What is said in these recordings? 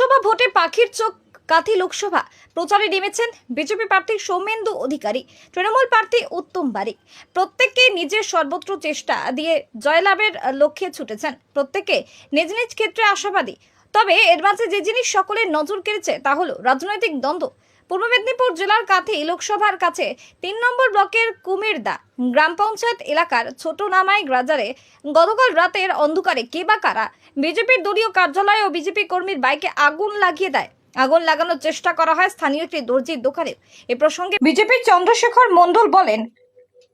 লোকসভা ভোটে পাখির চোখ কাথি লোকসভা প্রচারে নেমেছেন বিজেপি প্রার্থী সৌমেন্দু অধিকারী, তৃণমূল প্রার্থী উত্তম বারিক। প্রত্যেককেই নিজের সর্বোচ্চ চেষ্টা দিয়ে জয়লাভের লক্ষ্যে ছুটেছেন। প্রত্যেকে নিজ নিজ ক্ষেত্রে আশাবাদী। তবে এর মাঝে যে জিনিস সকলের নজর কেড়েছে তা হলো রাজনৈতিক দ্বন্দ্ব। পূর্ব মেদিনীপুর জেলার কাথি লোকসভার কাছে ৩ নম্বর ব্লকের কুমিরদা গ্রাম পঞ্চায়েত এলাকার ছোট নামাই গ্রাজারে গতকাল রাতের অন্ধকারে কে বা কারা বিজেপির দলীয় কার্যালয় ও বিজেপি কর্মীর বাইকে আগুন লাগিয়ে দেয়। আগুন লাগানোর চেষ্টা করা হয় স্থানীয় একটি দর্জির দোকানে। এ প্রসঙ্গে বিজেপির চন্দ্রশেখর মণ্ডল বলেন,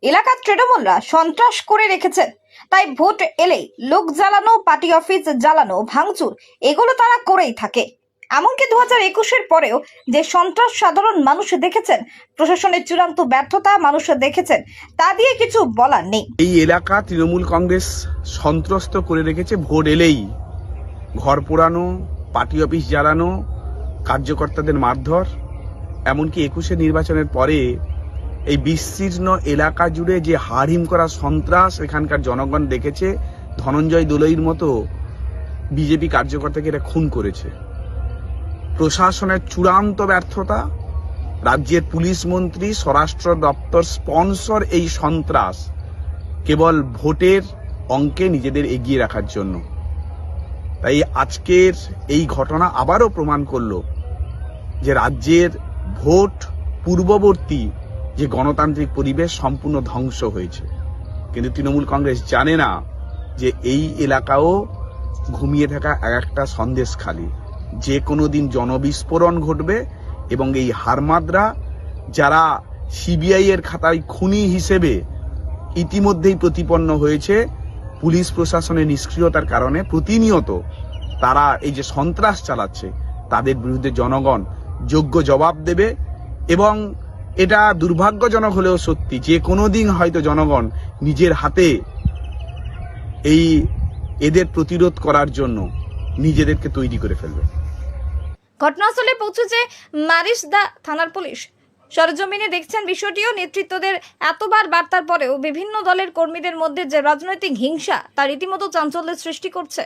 এলাকার তৃণমূলরা সন্ত্রাস করে রেখেছেন, তাই ভোট এলেই লোক জ্বালানো, পার্টি অফিস জ্বালানো, ভাঙচুর এগুলো তারা করেই থাকে। এমনকি 2021-এর পরেও যে সন্ত্রাস সাধারণ মানুষ দেখেছেন, প্রশাসনের চূড়ান্ত ব্যর্থতা মানুষ দেখেছেন, তা দিয়ে কিছু বলার নেই। এই এলাকা তৃণমূল কংগ্রেস সন্ত্রস্ত করে রেখেছে। ভোট এলেই ঘর পোড়ানো, পার্টি অফিস জ্বালানো, কার্যকর্তাদের মারধর। এমনকি 21-এর নির্বাচনের পরে এই বিস্তীর্ণ এলাকা জুড়ে যে হাড়হিম করা সন্ত্রাস এখানকার জনগণ দেখেছে। ধনঞ্জয় দোলইর মতো বিজেপি কার্যকর্তাকে এরা খুন করেছে। প্রশাসনের চূড়ান্ত ব্যর্থতা, রাজ্যের পুলিশ মন্ত্রী, স্বরাষ্ট্র দপ্তর স্পন্সর এই সন্ত্রাস কেবল ভোটের অঙ্কে নিজেদের এগিয়ে রাখার জন্য। তাই আজকের এই ঘটনা আবারও প্রমাণ করলো যে রাজ্যের ভোট পূর্ববর্তী যে গণতান্ত্রিক পরিবেশ সম্পূর্ণ ধ্বংস হয়েছে। কিন্তু তৃণমূল কংগ্রেস জানে না যে এই এলাকাও ঘুমিয়ে থাকা একটা সন্দেশখালী, যে কোনো দিন জনবিস্ফোরণ ঘটবে এবং এই হারমাদরা যারা সিবিআই এর খাতায় খুনি হিসেবে ইতিমধ্যেই প্রতিপন্ন হয়েছে পুলিশ প্রশাসনের নিষ্ক্রিয়তার কারণে, প্রতিনিয়ত তারা এই যে সন্ত্রাস চালাচ্ছে তাদের বিরুদ্ধে জনগণ যোগ্য জবাব দেবে। এবং এটা দুর্ভাগ্যজনক হলেও সত্যি, যে কোনো দিন হয়তো জনগণ নিজের হাতে এই এদের প্রতিরোধ করার জন্য নিজেদেরকে তৈরি করে ফেলবে। ঘটনাস্থলে পৌঁছেছে মারিসদা থানার পুলিশ। সরজমিনে দেখছেন বিষয়টিও। নেতৃত্বদের এতবার বার্তার পরেও বিভিন্ন দলের কর্মীদের মধ্যে যে রাজনৈতিক হিংসা তা রীতিমতো চাঞ্চল্যের সৃষ্টি করছে।